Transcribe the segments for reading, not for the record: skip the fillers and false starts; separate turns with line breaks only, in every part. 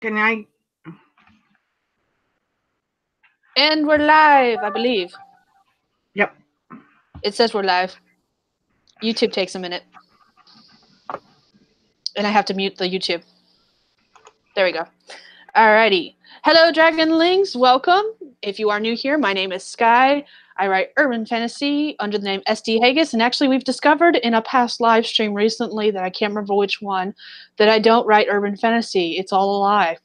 Can I?
And we're live, I believe.
Yep.
It says we're live. YouTube takes a minute. And I have to mute the YouTube. There we go. Alrighty. Hello, Dragonlings. Welcome. If you are new here, my name is Skye. I write urban fantasy under the name SD Haggis, and actually we've discovered in a past live stream recently that I can't remember which one, that I don't write urban fantasy. It's all a lie.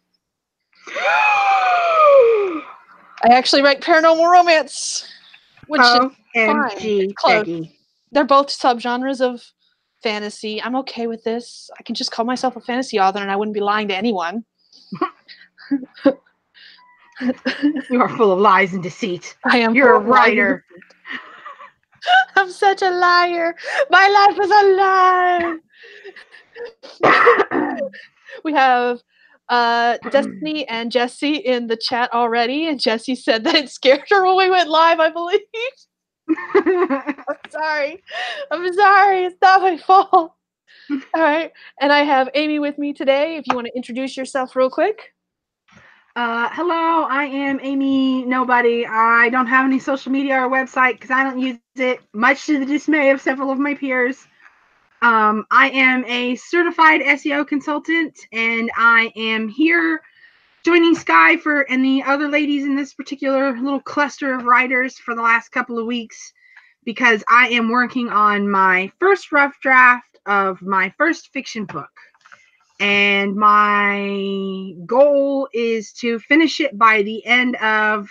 I actually write paranormal romance, which is fine. It's close. They're both subgenres of fantasy. I'm okay with this. I can just call myself a fantasy author and I wouldn't be lying to anyone.
You are full of lies and deceit.
I am.
You're a writer.
I'm such a liar. My life is a lie. We have Destiny and Jesse in the chat already, and Jesse said that it scared her when we went live, I believe. I'm sorry. It's not my fault. All right. And I have Amy with me today. If you want to introduce yourself real quick.
Hello, I am Amy Nobody. I don't have any social media or website because I don't use it, much to the dismay of several of my peers. I am a certified SEO consultant, and I am here joining Skye and the other ladies in this particular little cluster of writers for the last couple of weeks because I am working on my first rough draft of my first fiction book. And my goal is to finish it by the end of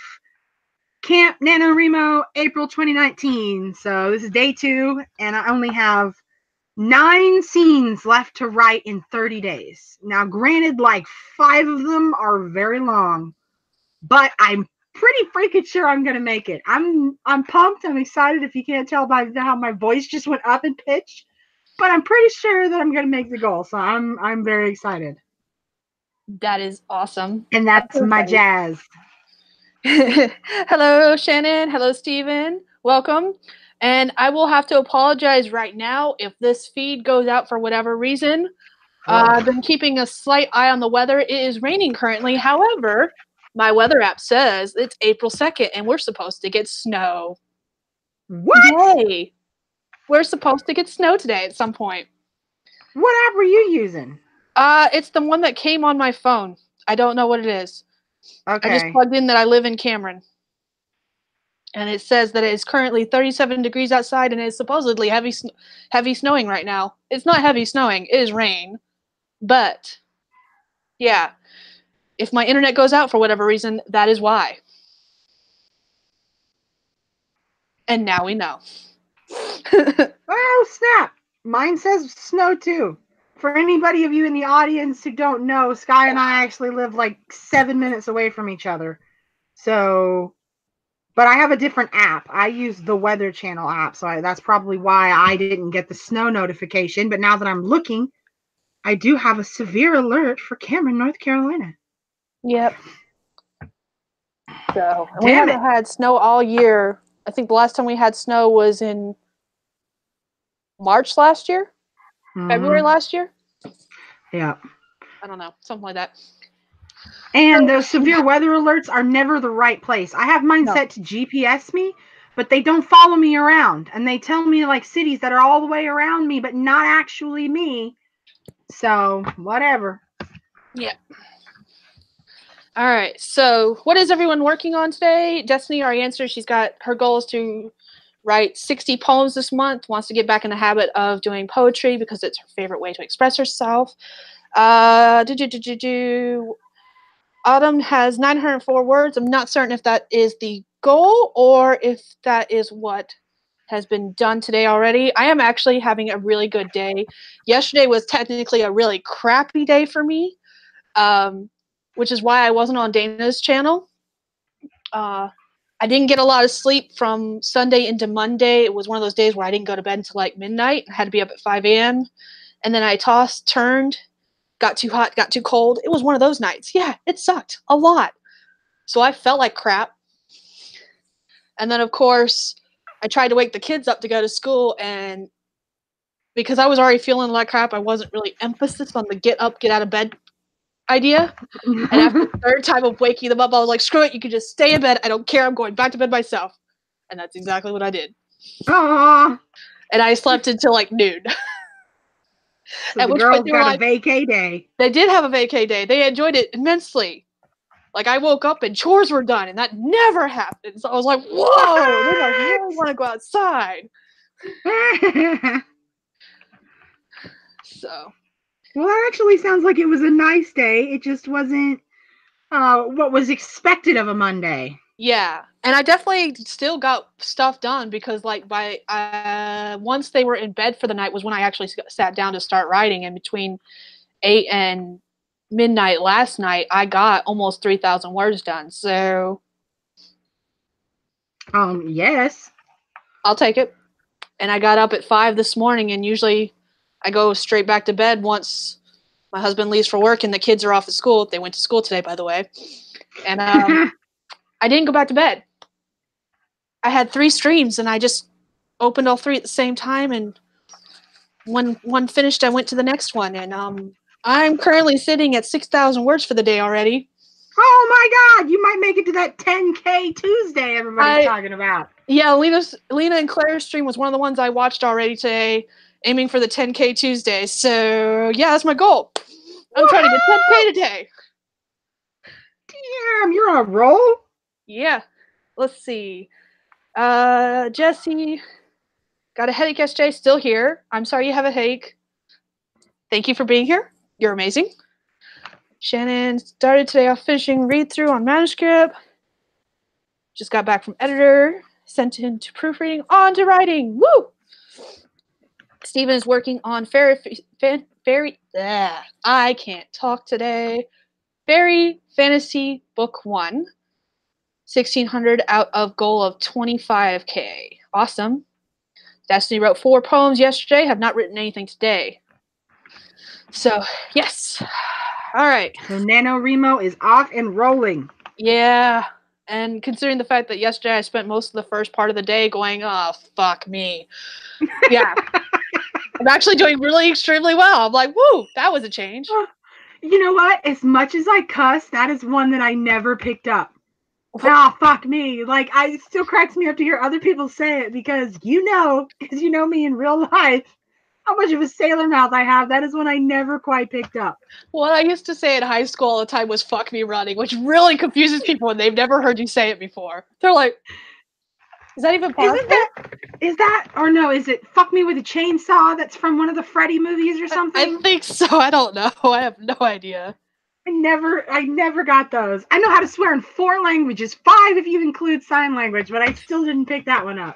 Camp NaNoWriMo, April 2019. So this is day 2, and I only have 9 scenes left to write in 30 days. Now, granted, like 5 of them are very long, but I'm pretty freaking sure I'm gonna make it. I'm pumped. I'm excited. If you can't tell by how my voice just went up in pitch. But I'm pretty sure that I'm going to make the goal, so I'm very excited.
That is awesome.
And that's my jazz.
Hello, Shannon. Hello, Steven. Welcome. And I will have to apologize right now if this feed goes out for whatever reason. I've been keeping a slight eye on the weather. It is raining currently. However, my weather app says it's April 2nd and we're supposed to get snow.
What?
Yay. We're supposed to get snow today at some point.
What app are you using?
It's the one that came on my phone. I don't know what it is.
Okay.
I just plugged in that I live in Cameron. And it says that it is currently 37 degrees outside and it is supposedly heavy snowing right now. It's not heavy snowing. It is rain. But, yeah. If my internet goes out for whatever reason, that is why. And now we know.
Oh, snap. Mine says snow, too. For anybody of you in the audience who don't know, Skye and I actually live like 7 minutes away from each other. So, but I have a different app. I use the Weather Channel app, so that's probably why I didn't get the snow notification. But now that I'm looking, I do have a severe alert for Cameron, North Carolina.
Yep. So, we haven't had snow all year. I think the last time we had snow was in March last year? February last year?
Yeah.
I don't know. Something like that.
And those severe weather alerts are never the right place. I have mine set to GPS me, but they don't follow me around. And they tell me like cities that are all the way around me, but not actually me. So, whatever.
Yeah. All right. So, what is everyone working on today? Destiny already answered. She's got her goal is to write 60 poems this month. Wants to get back in the habit of doing poetry because it's her favorite way to express herself. Autumn has 904 words. I'm not certain if that is the goal or if that is what has been done today already. I am actually having a really good day. Yesterday was technically a really crappy day for me, which is why I wasn't on Dana's channel. I didn't get a lot of sleep from Sunday into Monday. It was one of those days where I didn't go to bed until like midnight. I had to be up at 5 a.m. And then I tossed, turned, got too hot, got too cold. It was one of those nights. Yeah, it sucked a lot. So I felt like crap. And then, of course, I tried to wake the kids up to go to school, and because I was already feeling like crap, I wasn't really emphasis on the get up, get out of bed idea. And after the third time of waking them up, I was like, screw it, you can just stay in bed. I don't care. I'm going back to bed myself. And that's exactly what I did.
Aww.
And I slept until like noon.
So the girls got a vacay day.
They did have a vacay day. They enjoyed it immensely. Like, I woke up and chores were done, and that never happened. So I was like, whoa, they like really want to go outside. So.
Well, that actually sounds like it was a nice day. It just wasn't what was expected of a Monday.
Yeah, and I definitely still got stuff done because, like, by once they were in bed for the night was when I actually sat down to start writing. And between 8 and midnight last night, I got almost 3,000 words done. So,
yes,
I'll take it. And I got up at 5 this morning, and usually I go straight back to bed once my husband leaves for work and the kids are off at school. They went to school today, by the way. And I didn't go back to bed. I had 3 streams, and I just opened all 3 at the same time. And when one finished, I went to the next one. And I'm currently sitting at 6,000 words for the day already.
Oh my God! You might make it to that 10K Tuesday everybody's talking about.
Yeah, Alina and Claire's stream was one of the ones I watched already today, aiming for the 10K Tuesday. So yeah, that's my goal. I'm trying to get 10K today.
Damn, you're on a roll.
Yeah. Let's see. Jesse, got a headache, SJ, still here. I'm sorry you have a headache. Thank you for being here. You're amazing. Shannon started today off finishing read-through on manuscript. Just got back from editor. Sent in to proofreading, on to writing. Woo! Steven is working on I can't talk today. Fairy Fantasy Book 1. 1,600 out of goal of 25K. Awesome. Destiny wrote 4 poems yesterday. Have not written anything today. So, yes. All right.
So NaNoWriMo is off and rolling.
Yeah. And considering the fact that yesterday I spent most of the first part of the day going, oh, fuck me. Yeah. I'm actually doing really extremely well. I'm like, woo, that was a change.
You know what? As much as I cuss, that is one that I never picked up. Ah, fuck me. Like, it still cracks me up to hear other people say it because you know me in real life, how much of a sailor mouth I have. That is one I never quite picked up.
What I used to say in high school all the time was fuck me running, which really confuses people when they've never heard you say it before. They're like, is that even possible?
Is that, or no, is it fuck me with a chainsaw that's from one of the Freddy movies or something?
I think so. I don't know. I have no idea.
I never got those. I know how to swear in 4 languages, 5 if you include sign language, but I still didn't pick that one up.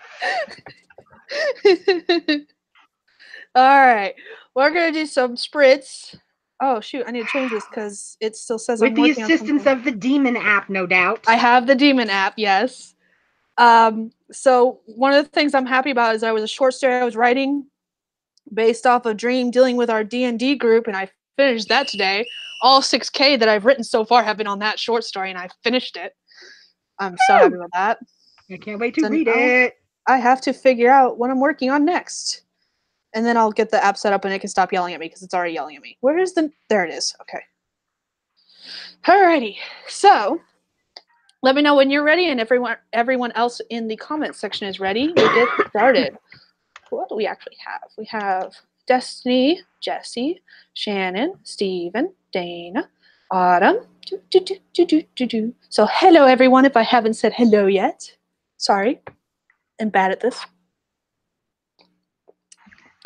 All right. We're going to do some spritz. Oh, shoot. I need to change this because it still says
with the assistance of the Demon app, no doubt.
I have the Demon app, yes. So one of the things I'm happy about is I was a short story I was writing based off a dream dealing with our D&D group, and I finished that today. All 6K that I've written so far have been on that short story, and I finished it. I'm so happy with that.
I can't wait to read it.
I have to figure out what I'm working on next. And then I'll get the app set up and it can stop yelling at me because it's already yelling at me. Where is the... There it is. Okay. Alrighty. So, let me know when you're ready, and everyone else in the comments section is ready. We'll get started. What do we actually have? We have Destiny, Jesse, Shannon, Steven, Dana, Autumn. So, hello, everyone, if I haven't said hello yet. Sorry. I'm bad at this.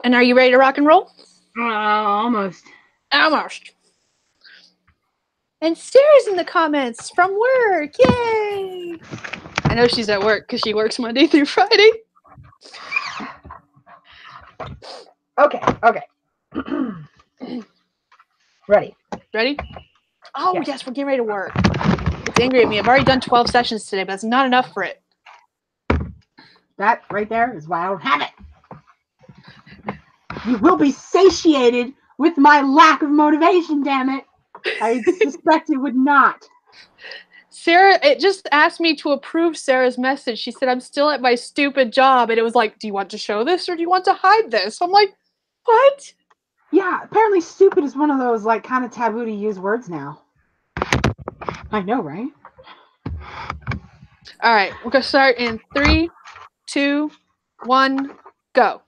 And are you ready to rock and roll?
Almost.
Almost. And Sarah's in the comments from work. Yay! I know she's at work because she works Monday through Friday.
Okay. Ready?
Ready? Oh, yes, we're getting ready to work. It's angry at me. I've already done 12 sessions today, but that's not enough for it.
That right there is why I don't have it. You will be satiated with my lack of motivation, damn it. I suspect it would not.
Sarah, it just asked me to approve Sarah's message. She said, I'm still at my stupid job. And it was like, do you want to show this or do you want to hide this? I'm like, what?
Yeah, apparently stupid is one of those like kind of taboo to use words now. I know, right?
All right, we're gonna start in 3, 2, 1, go.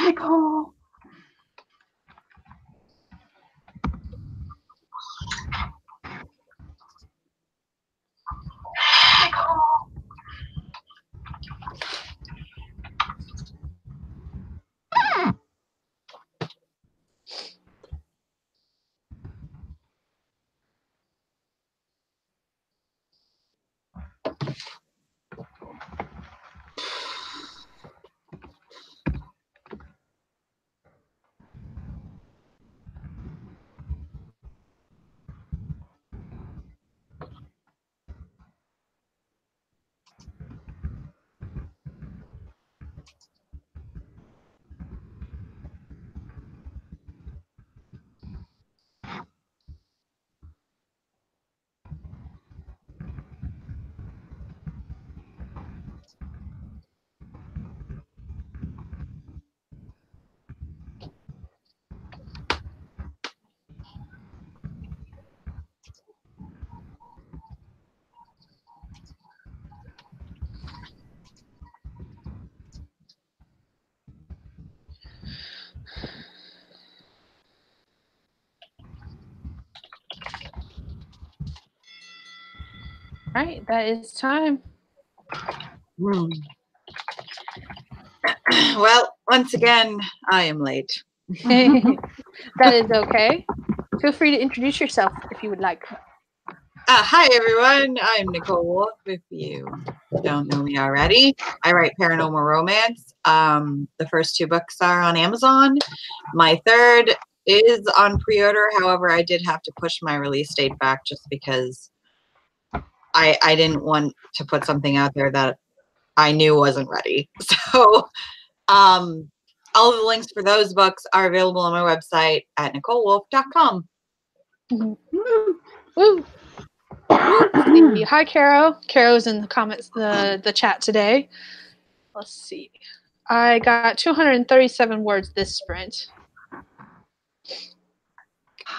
Nichole.
Right, that is time.
Well, once again, I am late.
That is okay. Feel free to introduce yourself if you would like.
Hi, everyone. I'm Nichole Wolf. If you don't know me already, I write paranormal romance. The first 2 books are on Amazon. My third is on pre-order. However, I did have to push my release date back just because I didn't want to put something out there that I knew wasn't ready. So all of the links for those books are available on my website at NicholeWolf.com.
Mm-hmm. Woo! Let's see. Hi, Caro. Caro's in the comments, the chat today. Let's see. I got 237 words this sprint.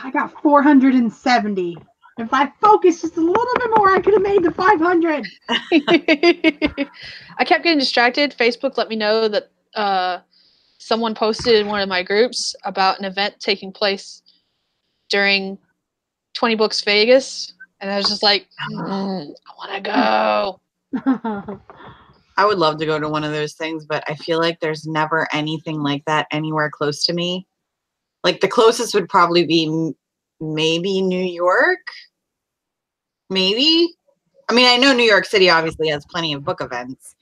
I got 470. If I focused just a little bit more, I could have made the 500.
I kept getting distracted. Facebook let me know that someone posted in one of my groups about an event taking place during 20 Books Vegas. And I was just like, I want to go.
I would love to go to one of those things, but I feel like there's never anything like that anywhere close to me. Like the closest would probably be maybe New York. Maybe. I mean, I know New York City obviously has plenty of book events.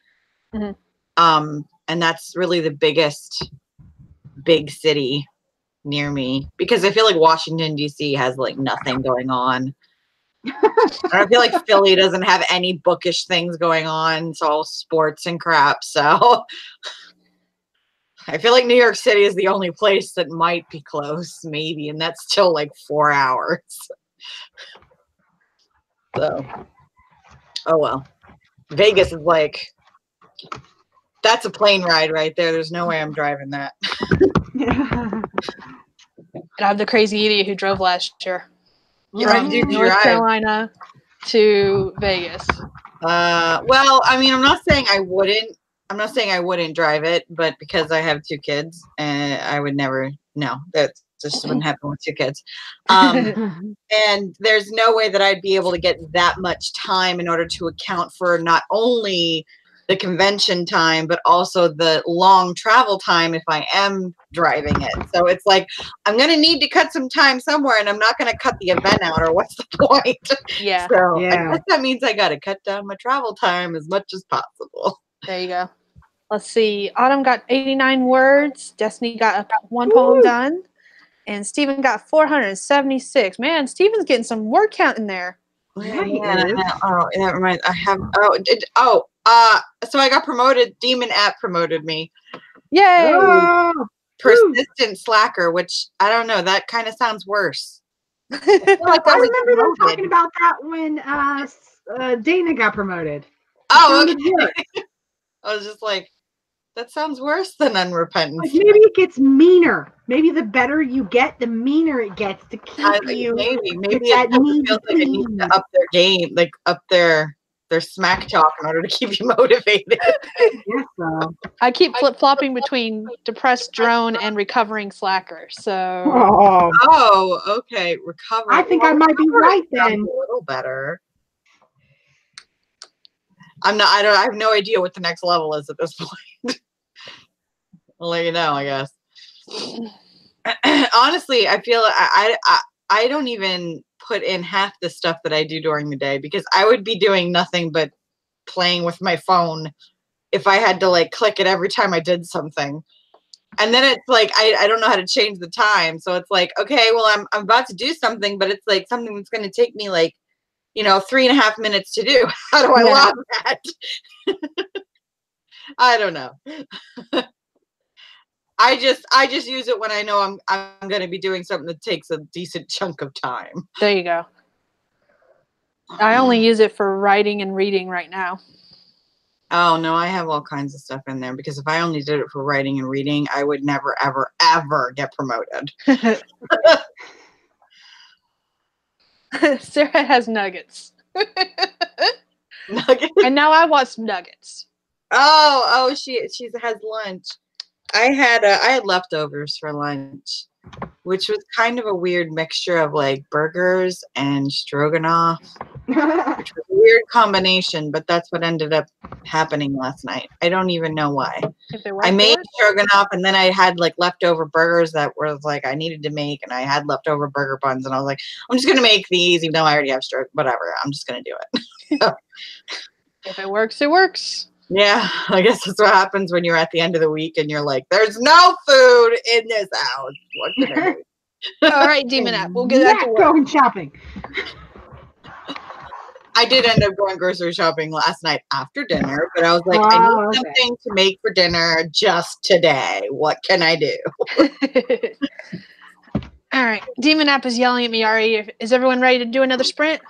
And that's really the biggest big city near me, because I feel like Washington, D.C. has like nothing going on. I feel like Philly doesn't have any bookish things going on. It's all sports and crap. So I feel like New York City is the only place that might be close, maybe, and that's still like 4 hours. So, oh well. Vegas is like, that's a plane ride right there. There's no way I'm driving that.
And I'm the crazy idiot who drove last year
From
North Carolina to Vegas.
Well, I mean, I'm not saying I wouldn't drive it, but because I have 2 kids, I would never. No, that just wouldn't happen with 2 kids. And there's no way that I'd be able to get that much time in order to account for not only the convention time, but also the long travel time if I am driving it. So it's like, I'm going to need to cut some time somewhere, and I'm not going to cut the event out, or what's the point?
Yeah.
So I guess that means I got to cut down my travel time as much as possible.
There you go. Let's see. Autumn got 89 words. Destiny got 1 poem done. And Stephen got 476. Man, Stephen's getting some word count in there.
Yeah,
That reminds. So I got promoted. Demon App promoted me.
Yay!
Oh,
Persistent slacker, which I don't know. That kind of sounds worse. I
remember them talking about that when Dana got promoted.
Oh, okay. I was just like, that sounds worse than unrepentant.
Like maybe it gets meaner. Maybe the better you get, the meaner it gets to keep you.
Maybe it feels like it needs to up their game, like up their smack talk in order to keep you motivated.
Yes, so.
I keep flip-flopping between depressed drone and recovering slacker. So.
Oh, okay. Recovering.
I think I might be right then.
A little better. I have no idea what the next level is at this point. I'll let you know, I guess. Honestly, I feel I don't even put in half the stuff that I do during the day, because I would be doing nothing but playing with my phone if I had to like click it every time I did something. And then it's like I don't know how to change the time. So it's like, okay, well, I'm about to do something, but it's like something that's going to take me like, 3.5 minutes to do. How do I log that? I don't know. I just use it when I know I'm going to be doing something that takes a decent chunk of time.
There you go. I only use it for writing and reading right now.
Oh, no, I have all kinds of stuff in there, because if I only did it for writing and reading, I would never, ever, ever get promoted.
Sarah has nuggets.
Nuggets?
And now I want some nuggets.
Oh, she has lunch. I had leftovers for lunch, which was kind of a weird mixture of like burgers and stroganoff, which was a weird combination, but that's what ended up happening last night. I don't even know why. I made stroganoff, and then I had like leftover burgers that were like I needed to make, and I had leftover burger buns, and I was like, I'm just gonna make these, even though I already have whatever. I'm just gonna do it.
If it works, it works.
Yeah, I guess that's what happens when you're at the end of the week and you're like, there's no food in this house. What can I do?
All right, Demon App. We'll get that to work.
Going shopping.
I did end up going grocery shopping last night after dinner, but I was like, I need something to make for dinner just today. What can I do?
All right. Demon App is yelling at me, Ari. Is everyone ready to do another sprint?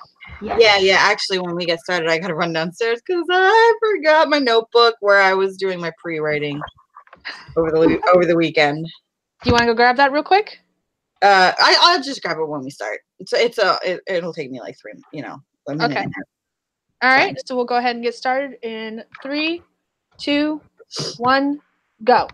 Yeah. Actually, when we get started, I got to run downstairs because I forgot my notebook where I was doing my pre-writing over the weekend.
Do you want to go grab that real quick?
I'll just grab it when we start. It'll take me like a minute.
Okay. All right. So we'll go ahead and get started in 3, 2, 1, go.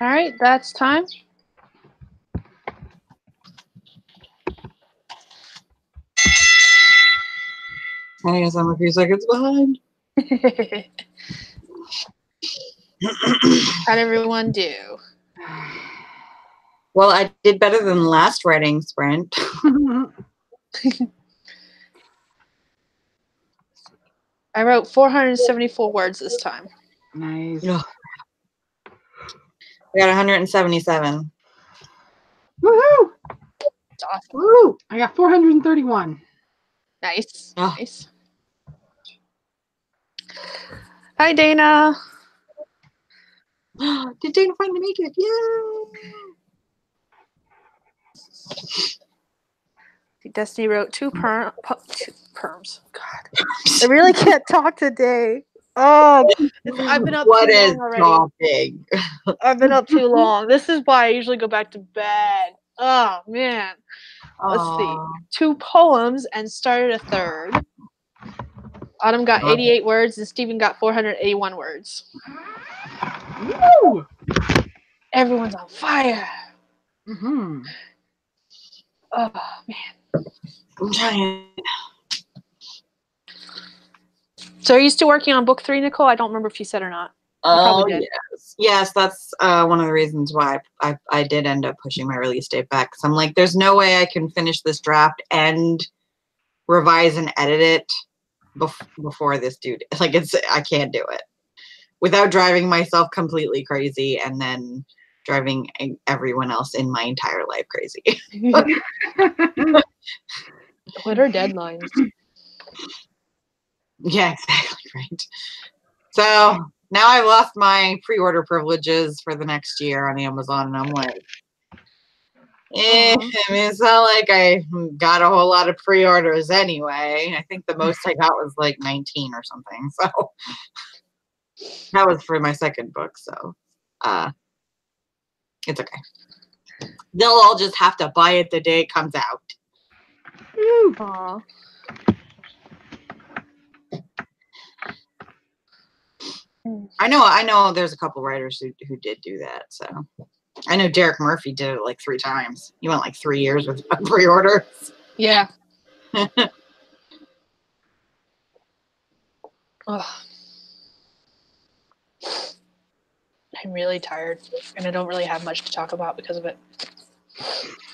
All right, that's time.
I guess I'm a few seconds behind.
How'd everyone do?
Well, I did better than the last writing sprint.
I wrote 474 words this time.
Nice.
Ugh. I got 177.
Woohoo!
It's awesome.
Woo! I got 431.
Nice.
Oh.
Nice. Hi, Dana.
Did Dana finally make it? Yay!
Destiny wrote two perms. God, I really can't talk today. Oh, I've been up
What
too
is
long already.
topping?
I've been up too long. This is why I usually go back to bed. Oh man. Let's see. 2 poems and started a third. Autumn got 88 words and Stephen got 481 words.
Woo!
Everyone's on fire.
Mm-hmm.
Oh man.
I'm trying.
So are you still working on book 3, Nichole? I don't remember if you said or not.
Oh,
did.
yes. Yes, that's one of the reasons why I did end up pushing my release date back. Because I'm like, there's no way I can finish this draft and revise and edit it before this due date. Like, I can't do it without driving myself completely crazy and then driving everyone else in my entire life crazy.
What are deadlines?
Yeah, exactly right. So now I've lost my pre-order privileges for the next year on Amazon, and I'm like, I mean, it's not like I got a whole lot of pre-orders anyway. I think the most I got was like 19 or something. So that was for my second book. So it's okay. They'll all just have to buy it the day it comes out.
Aww.
I know there's a couple writers who did do that. So I know Derek Murphy did it like 3 times. He went like 3 years with pre-orders.
Yeah. Ugh. I'm really tired, and I don't really have much to talk about because of it.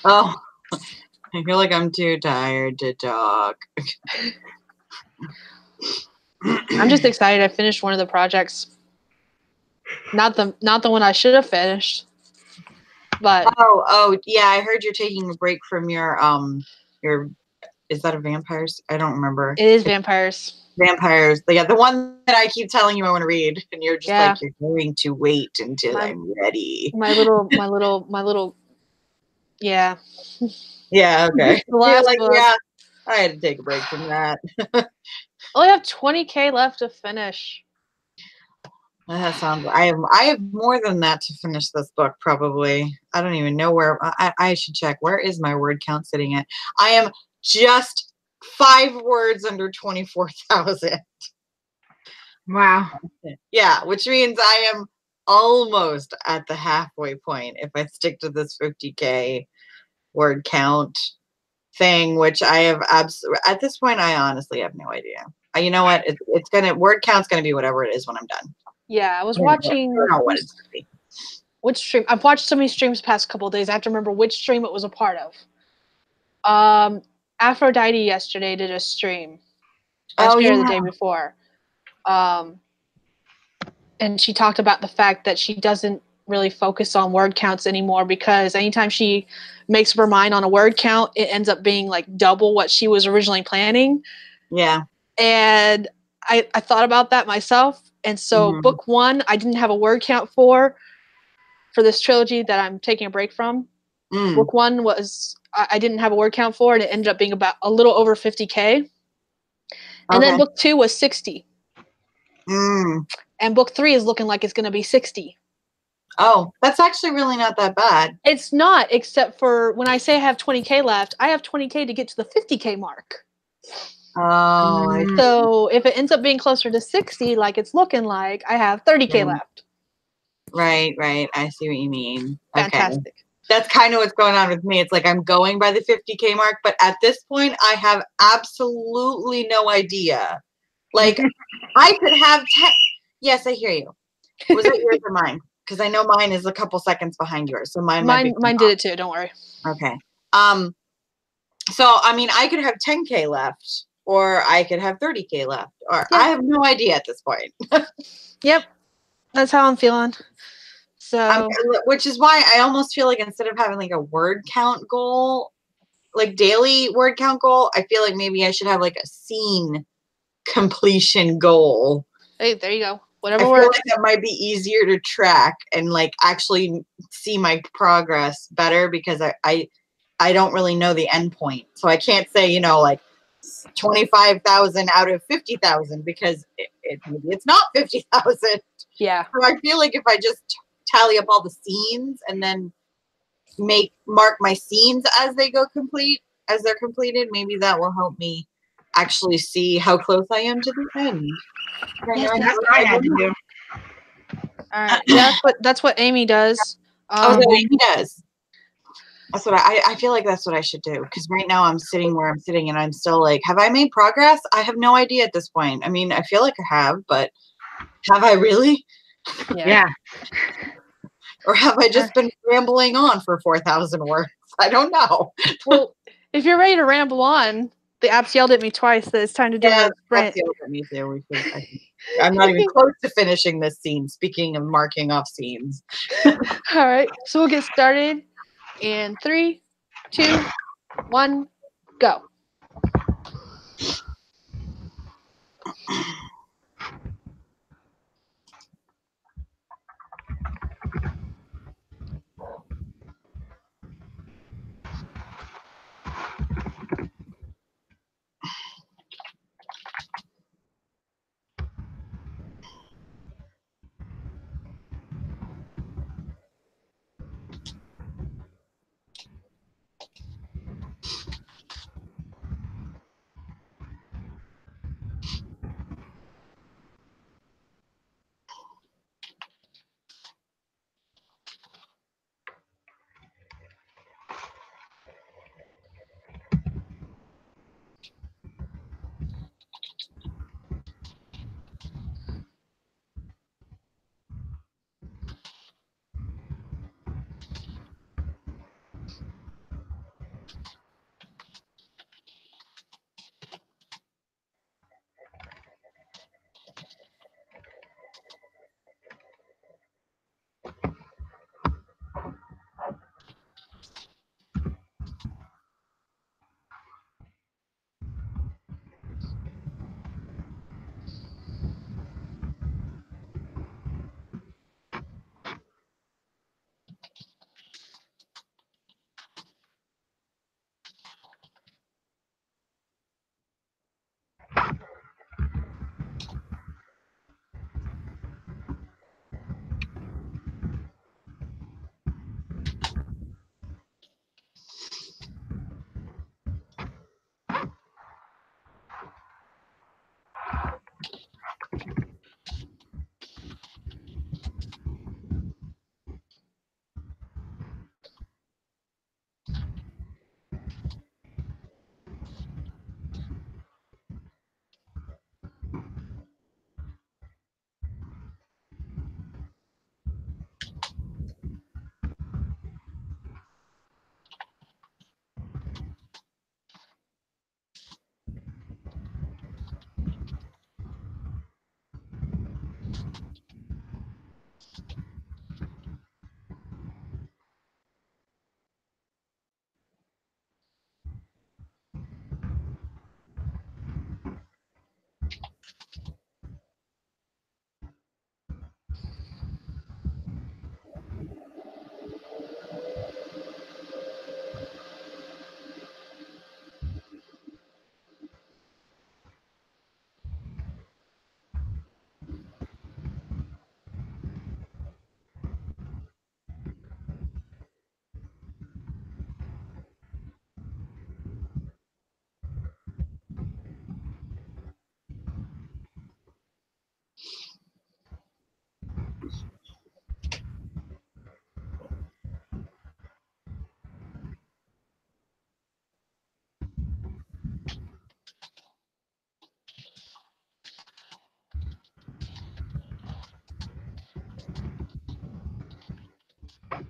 Oh, I feel like I'm too tired to talk.
I'm just excited. I finished one of the projects. Not the one I should have finished, but
oh yeah, I heard you're taking a break from your is that a vampires? I don't remember.
it is vampires.
Vampires. Yeah, the one that I keep telling you I want to read, and you're just
Yeah.
like, you're going to wait until I'm ready.
My little. Yeah.
Yeah, okay.
The last
like,
book.
yeah, I had to take a break from that.
I only have 20K left to finish.
That sounds. I have more than that to finish this book. Probably. I don't even know where. I should check. Where is my word count sitting at? I am just 5 words under 24,000.
Wow.
Yeah, which means I am almost at the halfway point if I stick to this 50K word count thing, which I have at this point I honestly have no idea. You know what? It's gonna word count's gonna be whatever it is when I'm done.
Yeah, I was watching.
I don't know what it's gonna be.
Which stream? I've watched so many streams the past couple of days. I have to remember which stream it was a part of. Aphrodite yesterday did a stream. Yesterday or the day before. And she talked about the fact that she doesn't really focus on word counts anymore because anytime she makes up her mind on a word count, it ends up being like double what she was originally planning.
Yeah.
And I thought about that myself. And so book 1, I didn't have a word count for this trilogy that I'm taking a break from. Book 1 was, I didn't have a word count for, and it ended up being about a little over 50K. And then book 2 was 60. And book 3 is looking like it's going to be 60.
Oh, that's actually really not that bad.
It's not, except for when I say I have 20K left, I have 20K to get to the 50K mark.
Oh.
So if it ends up being closer to 60, like it's looking like, I have 30K left.
Right. I see what you mean.
Fantastic.
Okay. That's kind of what's going on with me. It's like I'm going by the 50K mark, but at this point, I have absolutely no idea. Like, I could have 10. Yes, I hear you. Was it yours or mine? Because I know mine is a couple seconds behind yours, so mine
did it too. Don't worry.
Okay. So I mean, I could have 10K left, or I could have 30K left, or
Yeah.
I have no idea at this point.
Yep, that's how I'm feeling. So,
which is why I almost feel like instead of having like a word count goal, like daily word count goal, I feel like maybe I should have like a scene completion goal.
Hey, there you go.
I
Whatever
feel
works.
like that might be easier to track and like actually see my progress better because I don't really know the end point. So I can't say, you know, like 25,000 out of 50,000 because maybe it's not 50,000.
Yeah.
So I feel like if I just tally up all the scenes and then mark my scenes as they're completed, maybe that will help me actually see how close I am to the end.
Yes, that's what I had to do.
All right. Yeah, that's what Amy does.
That's what Amy does. That's what I feel like that's what I should do. Because right now I'm sitting where I'm sitting and I'm still like, have I made progress? I have no idea at this point. I mean, I feel like I have, but have I really?
Yeah.
Or have I just been rambling on for 4,000 words? I don't know.
Well, if you're ready to ramble on, the app's yelled at me twice that it's time to do a sprint.
Yelled at me too. I'm not even close to finishing this scene. Speaking of marking off scenes.
All right, so we'll get started in 3, 2, 1, go.
Awesome.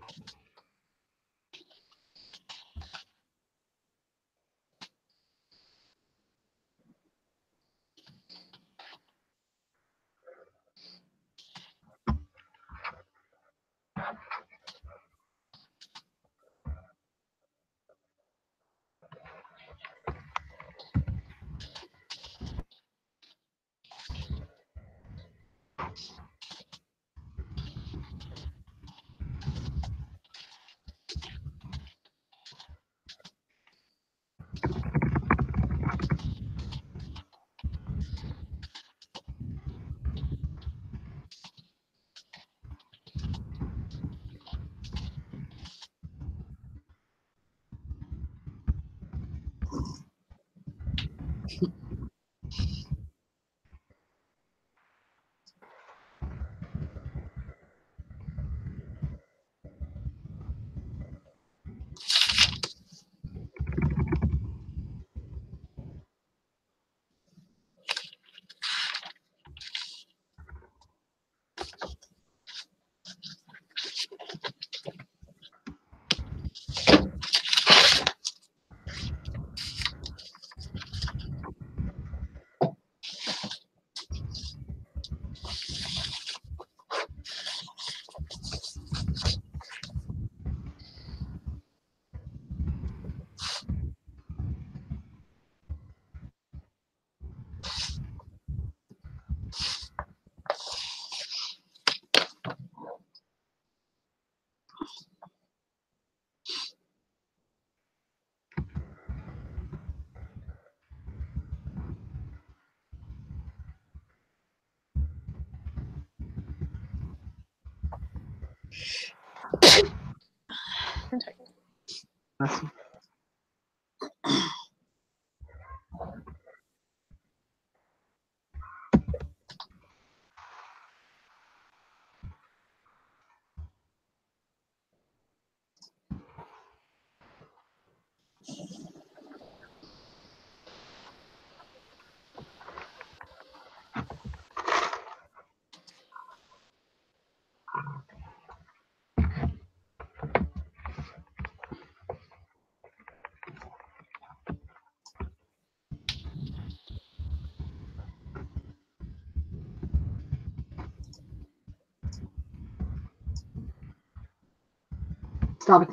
Stop it.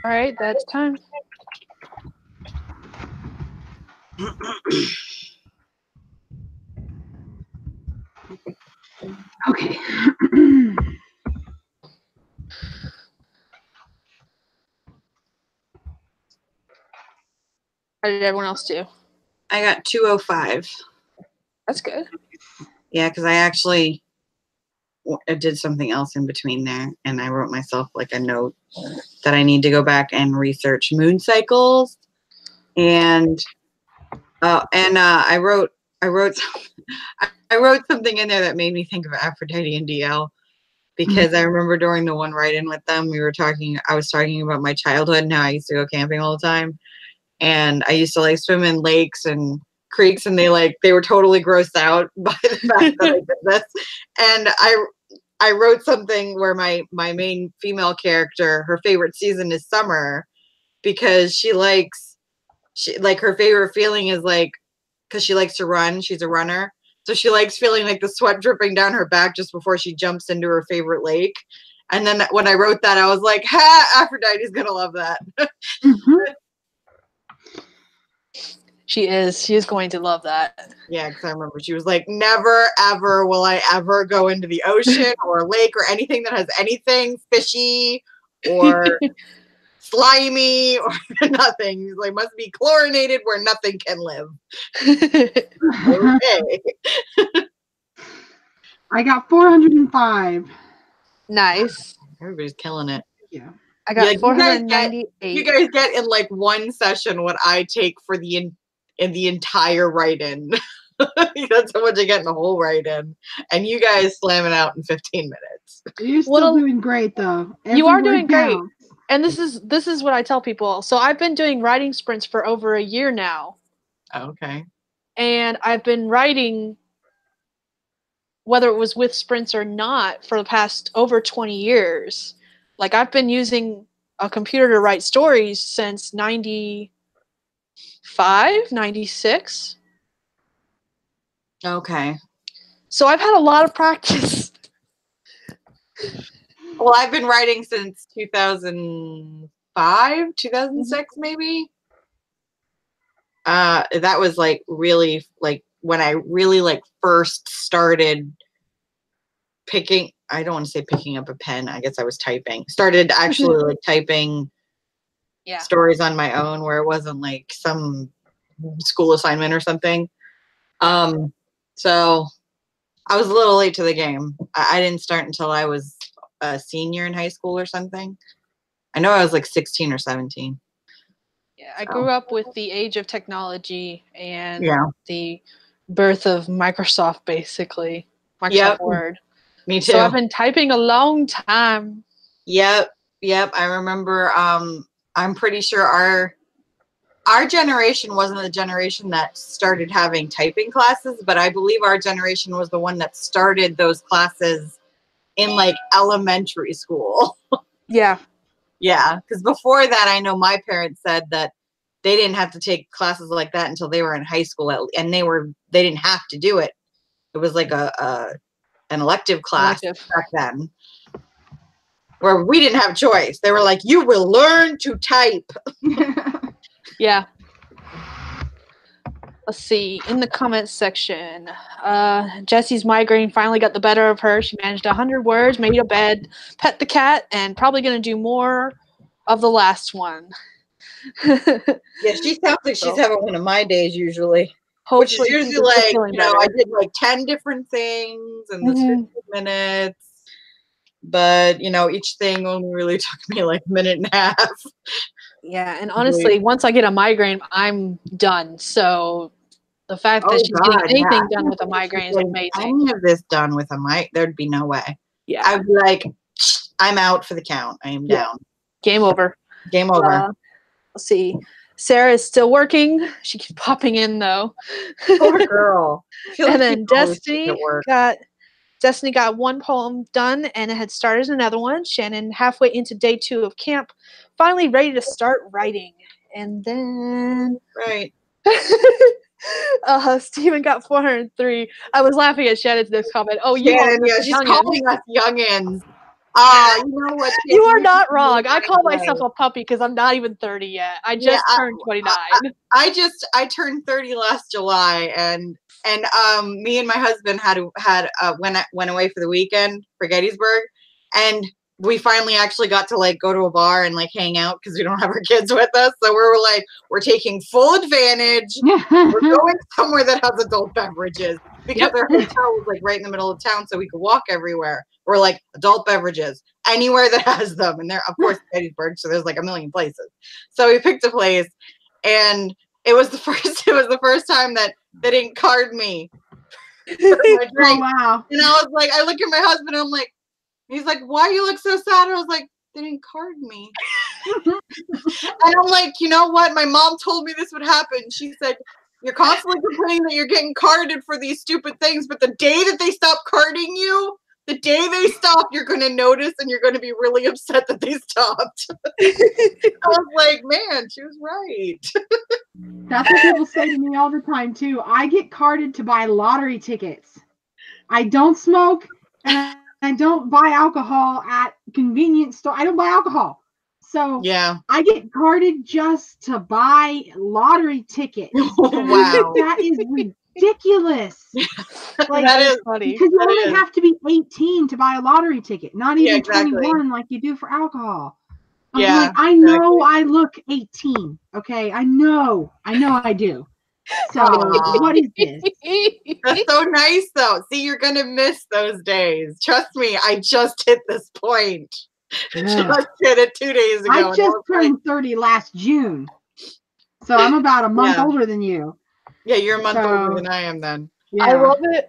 All right, that's time.
Okay.
How did everyone else do?
I got 205.
That's good.
Yeah, because I did something else in between there, and I wrote myself like a note that I need to go back and research moon cycles, and I wrote I wrote something in there that made me think of Aphrodite and DL, because I remember during the one write-in with them, I was talking about my childhood and how I used to go camping all the time, and I used to like swim in lakes and creeks, and they were totally grossed out by the fact that I did this, and I wrote something where my main female character, her favorite season is summer, because her favorite feeling is because she likes to run. She's a runner. So she likes feeling like the sweat dripping down her back just before she jumps into her favorite lake. And then when I wrote that, I was like, ha, Aphrodite's going to love that.
Mm-hmm.
She is going to love that.
Yeah, because I remember she was like, never, ever will I ever go into the ocean or a lake or anything that has anything fishy or slimy or nothing. Like, must be chlorinated where nothing can live. Okay.
I got 405.
Nice.
Everybody's killing it.
Yeah.
I got
Yeah,
498.
You guys get in like one session what I take for the entire write-in. That's how much I get in the whole write-in. And you guys slam it out in 15 minutes.
You're still doing great though.
You are doing great.
Counts.
And this is what I tell people. So I've been doing writing sprints for over a year now.
Okay.
And I've been writing, whether it was with sprints or not, for the past over 20 years. Like, I've been using a computer to write stories since 95, 96.
Okay.
So I've had a lot of practice.
Well, I've been writing since 2005, 2006, maybe. That was like really like when I really like first started picking. I don't want to say picking up a pen. I guess I was typing. Started actually like typing stories on my own, where it wasn't like some school assignment or something. So I was a little late to the game. I didn't start until I was a senior in high school or something. I know I was like 16 or 17.
Yeah, I grew up with the age of technology and
Yeah.
the birth of Microsoft, basically. Microsoft Word.
Me too.
So I've been typing a long time.
Yep. I remember. I'm pretty sure our generation wasn't the generation that started having typing classes, but I believe our generation was the one that started those classes in like elementary school.
Yeah.
Yeah, because before that, I know my parents said that they didn't have to take classes like that until they were in high school, and they didn't have to do it. It was like an elective class back then, where we didn't have choice. They were like, "You will learn to type."
Yeah. Let's see. In the comments section, Jessie's migraine finally got the better of her. She managed 100 words, made a bed, pet the cat, and probably going to do more of the last one.
Yeah, she sounds like she's having one of my days usually.
Hopefully,
which is usually like, I did like 10 different things in this 15 minutes. But, each thing only really took me like a minute and a half.
Yeah, and honestly, once I get a migraine, I'm done. So the fact that she's getting anything done with a migraine is amazing.
Any of this done with a mic, there'd be no way.
Yeah.
I'd be like, I'm out for the count. I am down.
Game over.
Game over.
Let's see. Sarah is still working. She keeps popping in though.
Poor girl.
And then Destiny got one poem done and it had started another one. Shannon, halfway into day 2 of camp, finally ready to start writing. And then Steven got 403. I was laughing at Shannon's next comment. Oh,
Shannon, she's calling us youngins. Oh, you know what?
You are not wrong. I call myself a puppy because I'm not even 30 yet. I just turned 29.
I turned 30 last July, and me and my husband went away for the weekend for Gettysburg, and we finally actually got to like go to a bar and like hang out because we don't have our kids with us. So we're taking full advantage. We're going somewhere that has adult beverages because our hotel was like right in the middle of town, so we could walk everywhere. We're like adult beverages anywhere that has them, and there, of course, Gettysburg. So there's like a million places. So we picked a place, and it was the first time that they didn't card me for my drink.
Oh, wow.
And I was like, I look at my husband, and I'm like, he's like, why you look so sad? I was like, they didn't card me. And I'm like, you know what? My mom told me this would happen. She said, you're constantly complaining that you're getting carded for these stupid things, but the day that they stop carding you, the day they stop, you're going to notice and you're going to be really upset that they stopped. I was like, man, she was right.
That's what people say to me all the time, too. I get carded to buy lottery tickets. I don't smoke, and I don't buy alcohol at convenience store. I don't buy alcohol. So
yeah,
I get carded just to buy lottery tickets.
Wow.
That is ridiculous. Like,
that is funny.
Because you only have to be 18 to buy a lottery ticket, not even
exactly.
21 like you do for alcohol. I'm
Yeah,
like, I know I look 18. Okay, I know I do. So what is this?
That's so nice, though. See, you're gonna miss those days. Trust me, I just hit this point. Just hit it 2 days ago.
I just turned 30 last June, so I'm about a month older than you.
Yeah, you're a month older than I am then.
Yeah.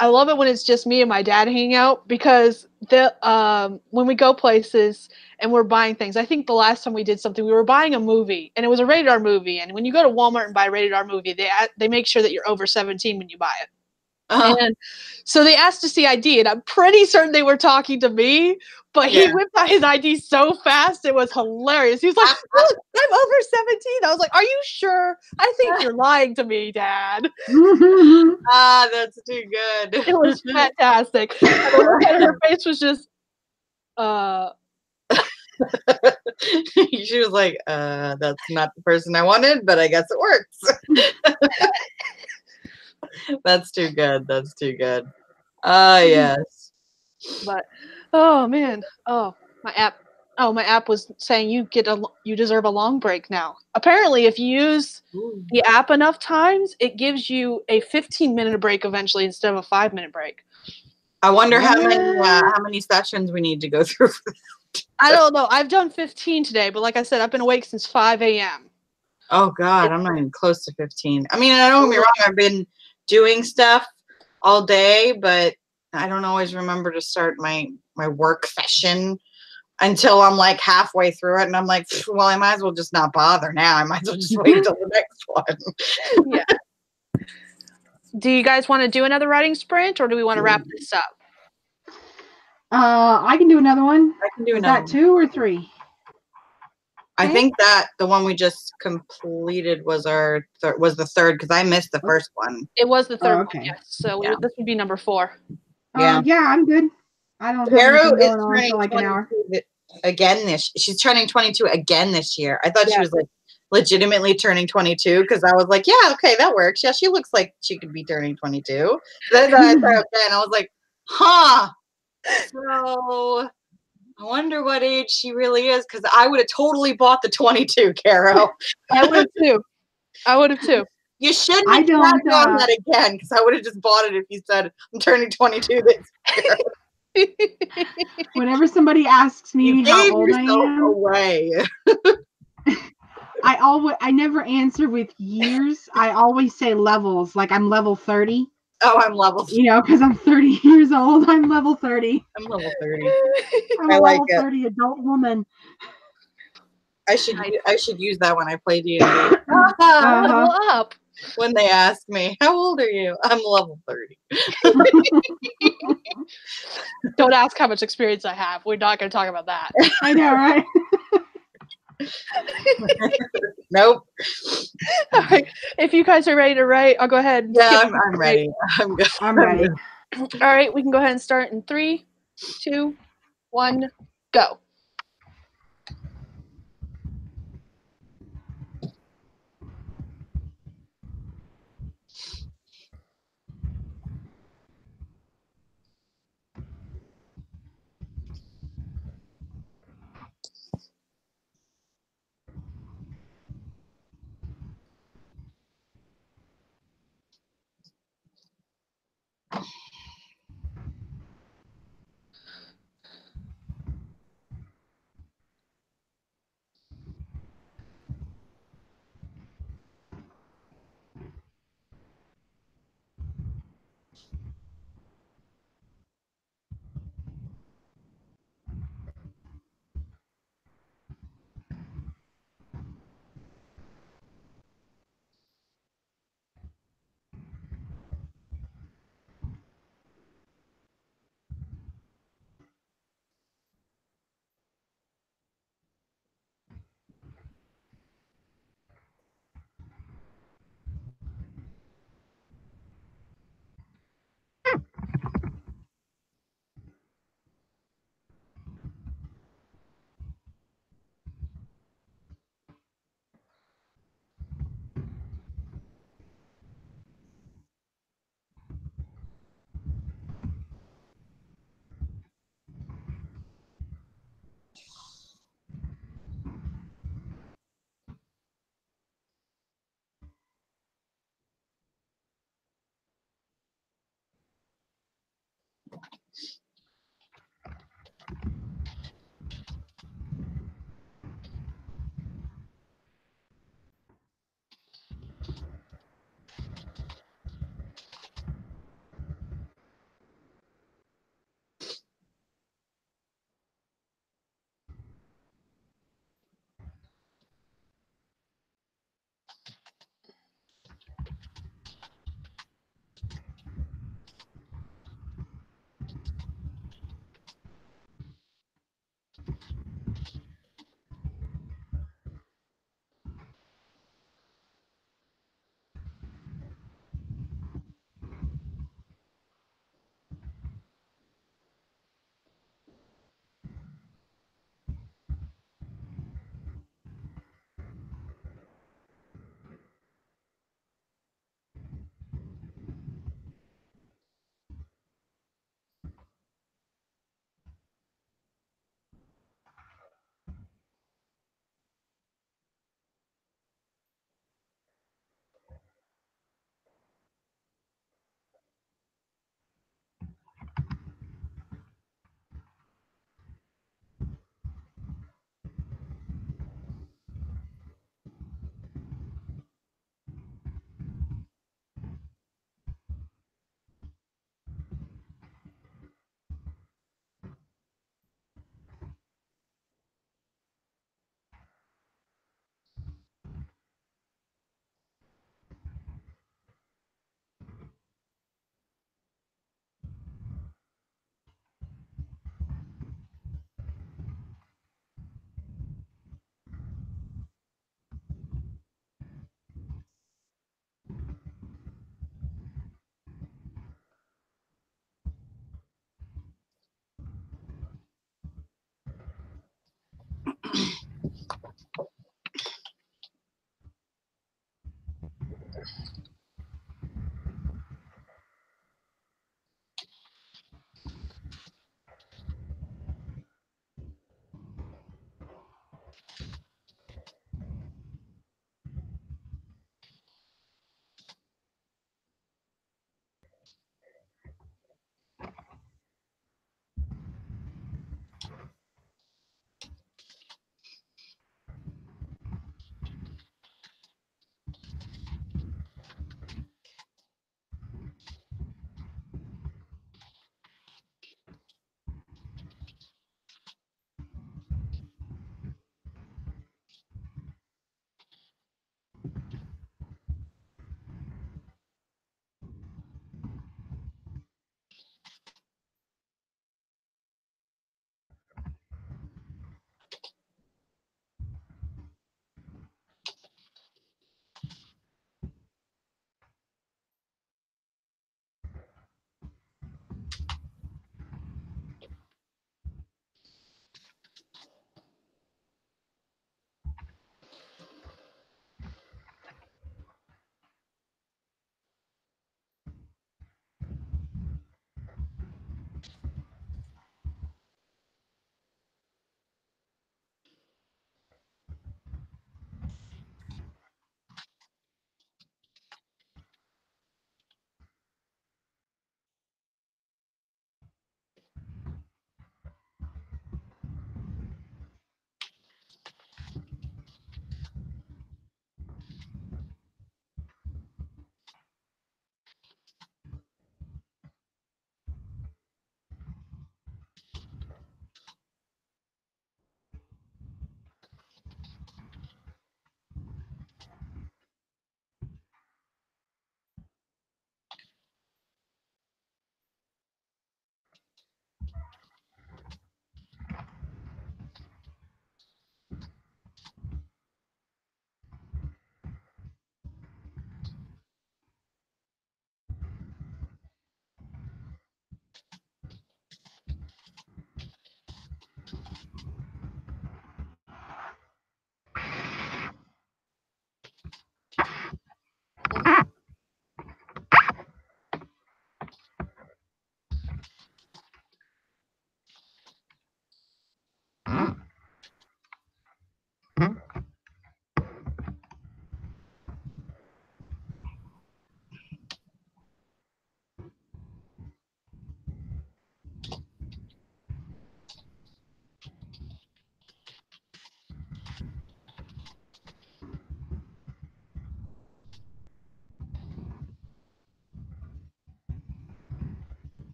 I love it when it's just me and my dad hanging out because when we go places and we're buying things, I think the last time we did something, we were buying a movie and it was a rated R movie. And when you go to Walmart and buy a rated R movie, they make sure that you're over 17 when you buy it. And so they asked to see ID, and I'm pretty certain they were talking to me, but he whipped out his ID so fast, it was hilarious. He was like, look, I'm over 17. I was like, are you sure? I think you're lying to me, Dad.
That's too good.
It was fantastic. And her face was just,
She was like, that's not the person I wanted, but I guess it works. That's too good. That's too good. Yes.
But oh man, my app was saying you deserve a long break now. Apparently, if you use the app enough times, it gives you a 15-minute break eventually instead of a 5-minute break.
I wonder how many sessions we need to go through for that.
I don't know. I've done 15 today, but like I said, I've been awake since 5 a.m.
Oh God, I'm not even close to 15. I mean, I don't get me wrong, I've been doing stuff all day, but I don't always remember to start my work session until I'm like halfway through it, and I'm like, well, I might as well just not bother now. I might as well just wait until the next one.
Yeah. Do you guys want to do another writing sprint, or do we want to wrap this up?
I can do another one.
I can do
Is
another
that 2 or 3?
I think that the one we just completed was was the third, because I missed the first one.
It was the third
okay.
one, yes. So this would be number 4.
Yeah, I'm good. I don't have anything going on for like an hour.
Again, she's turning 22 again this year. I thought she was like legitimately turning 22, because I was like, yeah, okay, that works. Yeah, she looks like she could be turning 22. Then I thought again, I was like, huh. So I wonder what age she really is, because I would have totally bought the 22, Caro.
I would have too.
You shouldn't have done that again, because I would have just bought it if you said I'm turning 22 this year.
Whenever somebody asks me how old I am,
away.
I never answer with years. I always say levels, like I'm level 30.
Oh, I'm level 30.
Because I'm 30 years old. I'm level 30.
I'm level 30.
I'm a level 30 adult woman.
I should use that when I play D&D.
Level up.
When they ask me, how old are you? I'm level 30.
Don't ask how much experience I have. We're not going to talk about that.
I know, right?
Nope.
All right. If you guys are ready to write, I'll go ahead.
Yeah, I'm ready. I'm good.
I'm ready.
All right. We can go ahead and start in 3, 2, 1, Go.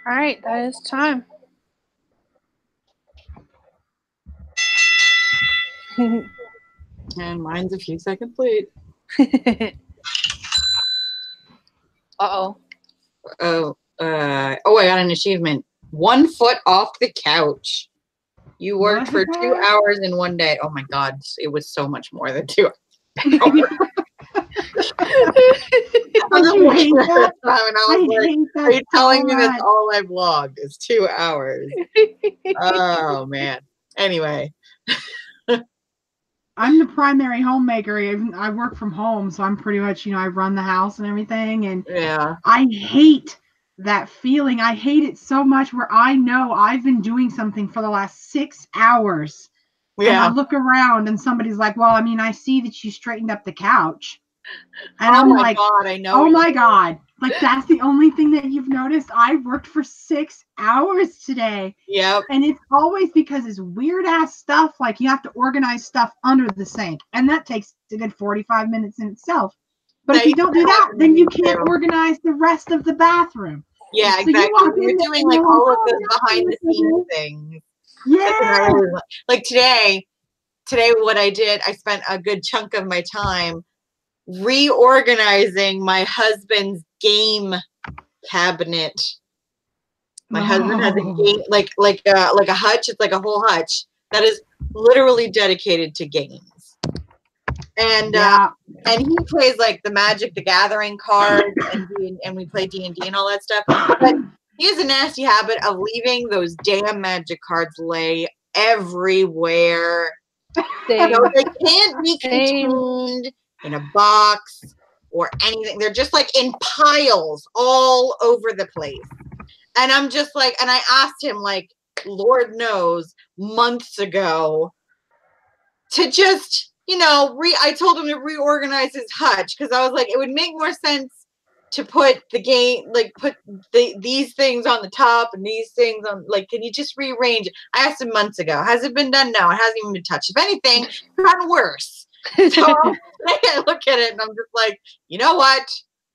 All right, that is time.
And mine's a few seconds late.
Uh-oh.
Oh, I got an achievement. 1 foot off the couch. You worked for 2 hours in 1 day. Oh my God, it was so much more than 2 hours. Are you telling me that's all I've logged is 2 hours? Oh man. Anyway.
I'm the primary homemaker. I work from home, so I'm pretty much, I run the house and everything. And
Yeah.
I hate that feeling. I hate it so much where I know I've been doing something for the last 6 hours. And I look around and somebody's like, well, I mean, I see that you straightened up the couch. And I'm like,
God, I know.
Oh my God. Like, that's the only thing that you've noticed. I worked for 6 hours today.
Yep.
And it's always because it's weird ass stuff. Like, you have to organize stuff under the sink. And that takes a good 45 minutes in itself. But if you don't do that, then you can't organize the rest of the bathroom.
Yeah,
So
exactly.
You're
doing like all of those behind the scenes things.
Yeah.
Like today what I did, I spent a good chunk of my time reorganizing my husband's game cabinet. My husband has a game, like a hutch. It's like a whole hutch that is literally dedicated to games. And and he plays like the Magic the Gathering cards, and we play D&D and all that stuff. But he has a nasty habit of leaving those damn Magic cards lay everywhere. So they can't be contained in a box or anything. They're just like in piles all over the place. And I'm just like, and I asked him, like, Lord knows, months ago, to just, I told him to reorganize his hutch, because I was like, it would make more sense to put the game, like, put these things on the top and these things on, like, can you just rearrange it? I asked him months ago. Has it been done? No, it hasn't even been touched. If anything, it's gotten worse. So I look at it and I'm just like, you know what?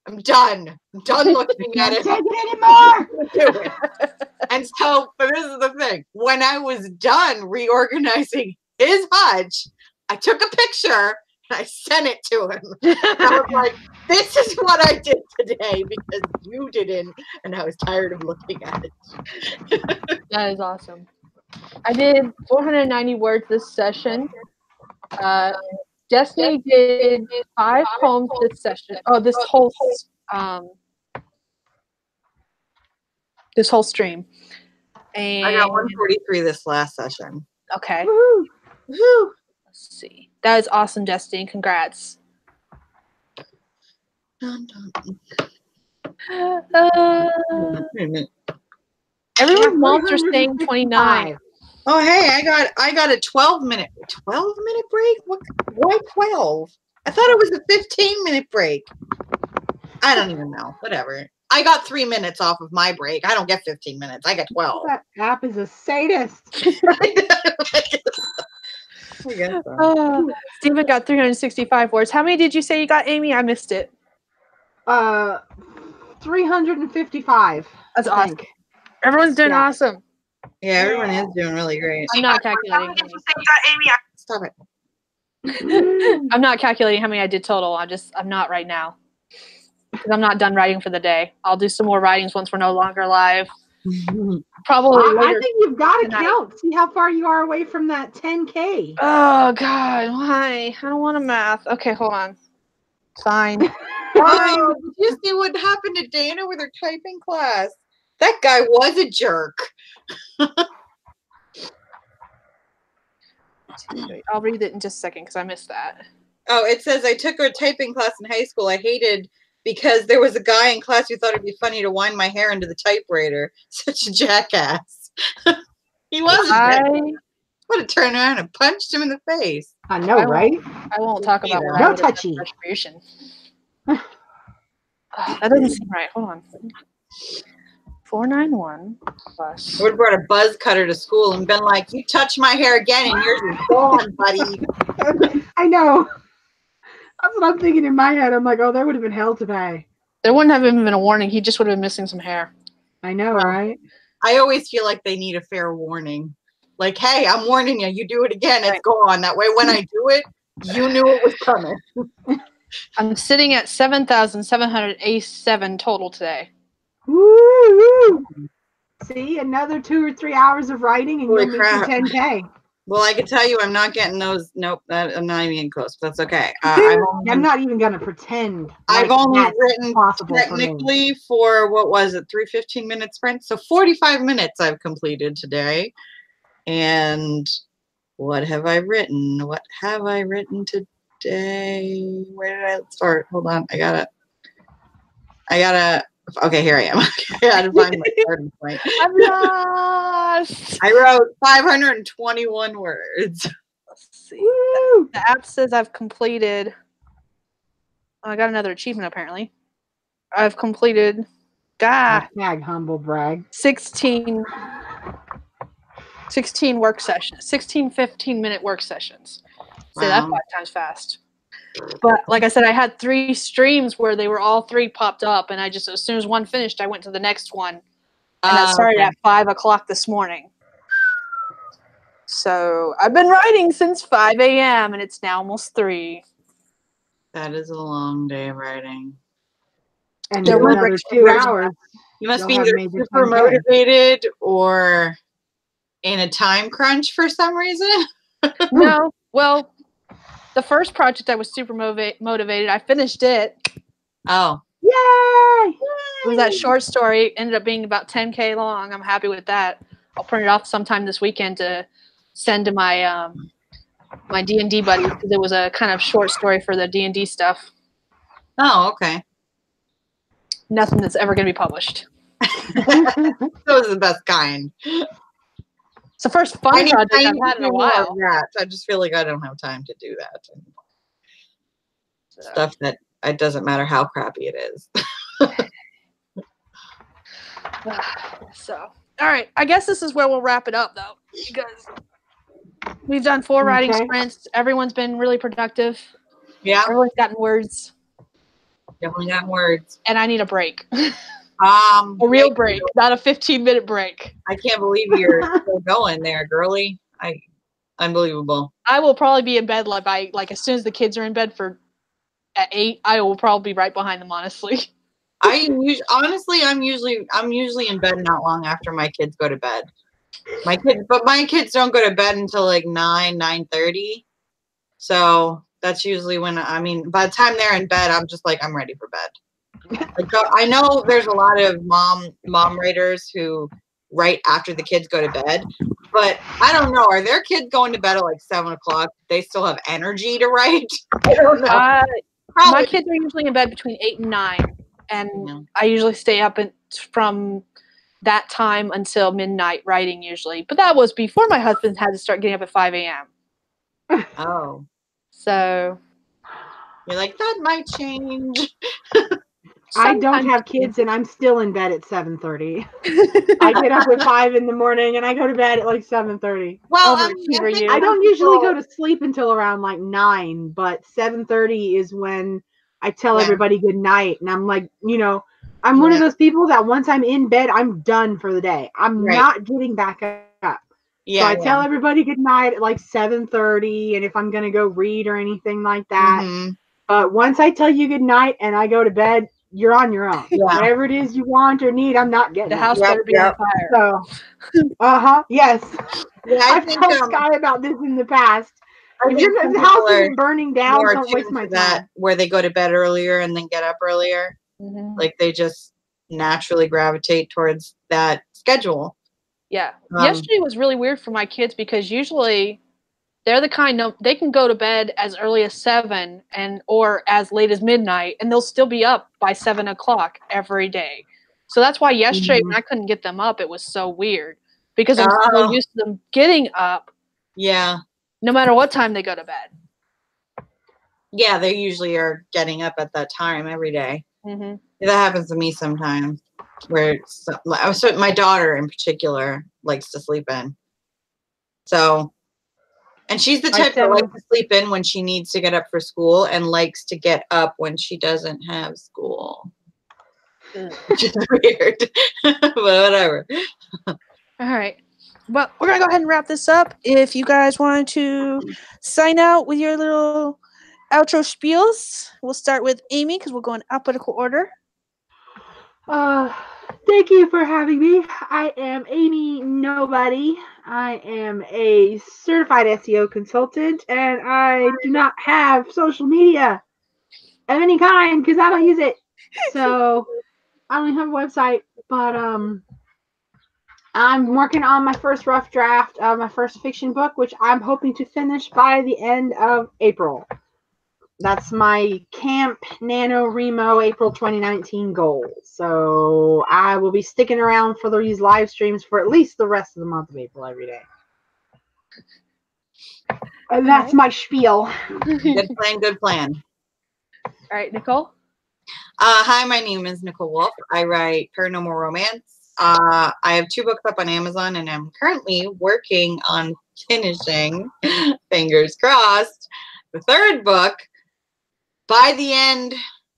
I'm done. I'm done looking at it.
Can't take it anymore.
And so, but this is the thing. When I was done reorganizing his hutch, I took a picture and I sent it to him. I was like, this is what I did today because you didn't. And I was tired of looking at it.
That is awesome. I did 490 words this session. Destiny did 5 poems this session. Oh, this whole stream. And
I got 143 this last session.
Okay.
Woo.
Woo.
Let's see. That is awesome, Destiny. Congrats. Everyone wants are saying 29.
Oh, hey, I got a 12-minute break? Why 12? I thought it was a 15-minute break. I don't even know. Whatever. I got 3 minutes off of my break. I don't get 15 minutes. I get 12.
That app is a sadist.
Steven got 365 words. How many did you say you got, Amy? I missed it.
355.
That's awesome. Everyone's doing awesome.
Yeah, everyone is doing really great.
I'm not calculating.
Stop it.
I'm not calculating how many I did total. I'm not right now. Because I'm not done writing for the day. I'll do some more writings once we're no longer live. Probably later.
I think you've got to count. See how far you are away from that 10K.
Oh, God. Why? I don't want to math. Okay, hold on. Fine.
Oh, did you see what happened to Dana with her typing class? That guy was a jerk.
I'll read it in just a second because I missed that.
Oh, it says, I took a typing class in high school. I hated because there was a guy in class who thought it'd be funny to wind my hair into the typewriter. Such a jackass. He wasn't. I would have turned around and punched him in the face.
I know, right?
I won't talk about what
no touchy.
Retribution. That doesn't seem right. Hold on. 491 plus.
I would have brought a buzz cutter to school and been like, you touch my hair again and yours is gone, buddy.
I know. That's what I'm thinking in my head. I'm like, oh, that would have been hell to pay.
There wouldn't have even been a warning. He just would have been missing some hair.
I know, right?
I always feel like they need a fair warning. Like, hey, I'm warning you. You do it again, it's gone. That way when I do it, you knew it was coming.
I'm sitting at 7,787 total today.
Woo! See, another 2 or 3 hours of writing and you'll meet your 10K.
Well, I can tell you I'm not getting those. Nope, I'm not even close. That's okay.
I'm not even going to pretend.
I've only written technically for, what was it, 3 15-minute sprints? So 45 minutes I've completed today. And What have I written? What have I written today? Where did I start? Hold on. I gotta, okay, here I am. I gotta find my starting point.
I'm lost.
I wrote 521 words.
Let's see.
Woo!
The app says I've completed. Oh, I got another achievement apparently. I've completed.
Hashtag humble brag.
16 work sessions, 16 15-minute work sessions. Say that 5 times fast. But like I said, I had 3 streams where they were all 3 popped up, and I just, as soon as one finished, I went to the next one. And that started at 5 o'clock this morning. So I've been writing since 5 a.m. and it's now almost 3.
That is a long day of writing.
And
There
in
were
another 2 hours.
You must
You'll
be
have
either
made your
super
10K.
motivated or in a time crunch for some reason.
No, well, the first project I was super motivated. I finished it.
Oh.
Yay!
It was that short story. Ended up being about 10K long. I'm happy with that. I'll print it off sometime this weekend to send to my my D&D buddies because it was a kind of short story for the D&D stuff.
Oh, okay.
Nothing that's ever going to be published.
Those are the best kind.
It's the first fun project I've had in a while.
I just feel like I don't have time to do that anymore. Stuff that it doesn't matter how crappy it is.
So, all right. I guess this is where we'll wrap it up, though, because we've done 4 writing sprints. Everyone's been really productive.
Yeah.
Everyone's gotten words.
Definitely got words.
And I need a break.
A
real break, not a 15-minute break.
I can't believe you're still going there, girly. Unbelievable. I
will probably be in bed like as soon as the kids are in bed at 8. I will probably be right behind them, honestly.
I'm usually in bed not long after my kids go to bed. My kids don't go to bed until like 9:30. So that's usually when by the time they're in bed, I'm just like, I'm ready for bed. Like, I know there's a lot of mom writers who write after the kids go to bed, but I don't know. Are their kids going to bed at like 7 o'clock? They still have energy to write? I don't know.
My kids are usually in bed between 8 and 9, and I usually stay up from that time until midnight writing usually. But that was before my husband had to start getting up at 5 a.m.
Oh.
So
you're like, that might change.
I don't have kids and I'm still in bed at 7:30. I get up at 5 in the morning and I go to bed at like 7:30.
Well,
I don't usually go to sleep until around like 9, but 7:30 is when I tell everybody good night. And I'm like, I'm one of those people that once I'm in bed, I'm done for the day. I'm not getting back up. Yeah, so I tell everybody good night at like 7:30, and if I'm gonna go read or anything like that. But once I tell you good night and I go to bed, you're on your own. Yeah. Whatever it is you want or need, I'm not getting
the house better be on fire.
So, yes. Yeah, I've told Skye about this in the past. If the house isn't burning down, don't waste my time.
Where they go to bed earlier and then get up earlier. Like they just naturally gravitate towards that schedule.
Yeah. Yesterday was really weird for my kids because usually they're the kind they can go to bed as early as 7 or as late as midnight, and they'll still be up by 7 o'clock every day. So that's why yesterday when I couldn't get them up, it was so weird because I'm so used to them getting up.
Yeah.
No matter what time they go to bed.
Yeah, they usually are getting up at that time every day. That happens to me sometimes. Where my daughter in particular likes to sleep in. So. And she's the type that likes to sleep in when she needs to get up for school and likes to get up when she doesn't have school. Which is weird. But whatever.
All right. Well, we're going to go ahead and wrap this up. If you guys want to sign out with your little outro spiels, we'll start with Amy because we'll go in alphabetical order.
Thank you for having me. I am Amy Nobody. I am a certified SEO consultant, and I do not have social media of any kind because I don't use it. So I only have a website, but I'm working on my first rough draft of my first fiction book, which I'm hoping to finish by the end of April. That's my Camp NaNoWriMo April 2019 goal. So I will be sticking around for these live streams for at least the rest of the month of April every day. And that's my spiel.
Good plan, good plan.
All right, Nichole?
Hi, my name is Nichole Wolf. I write paranormal romance. I have 2 books up on Amazon, and I'm currently working on finishing, fingers crossed, the 3rd book by the end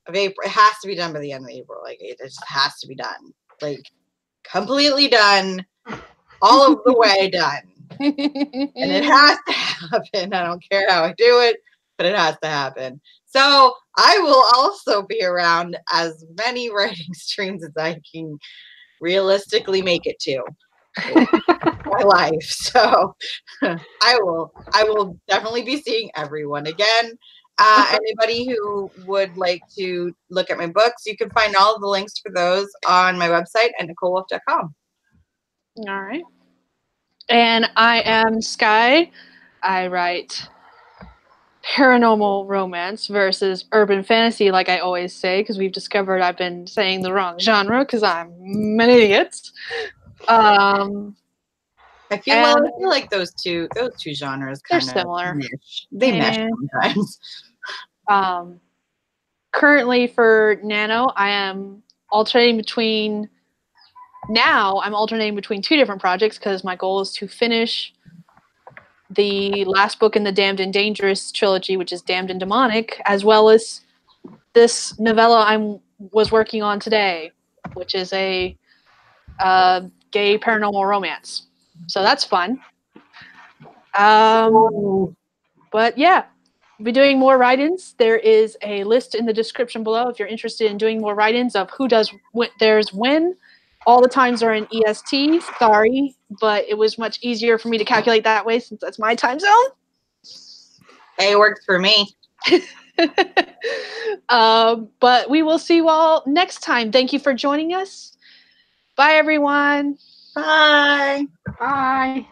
of April. It has to be done by the end of April. Like, it just has to be done. Like, completely done, all of the way done. And it has to happen. I don't care how I do it, but it has to happen. So I will also be around as many writing streams as I can realistically make it to my life. So I will definitely be seeing everyone again. Anybody who would like to look at my books, you can find all of the links for those on my website at NicholeWolf.com.
All right. And I am Skye. I write paranormal romance versus urban fantasy, like I always say, because we've discovered I've been saying the wrong genre because I'm an idiot.
I feel like those two genres
they're
kind of
similar.
mesh. They mesh sometimes.
Currently for NaNo, I'm alternating between 2 different projects because my goal is to finish the last book in the Damned and Dangerous trilogy, which is Damned and Demonic, as well as this novella I was working on today, which is a gay paranormal romance. So that's fun. But yeah, we'll be doing more write-ins. There is a list in the description below if you're interested in doing more write-ins of who does there's when. All the times are in EST. Sorry, but it was much easier for me to calculate that way since that's my time zone.
Hey, it works for me.
But we will see you all next time. Thank you for joining us. Bye, everyone.
Bye.
Bye.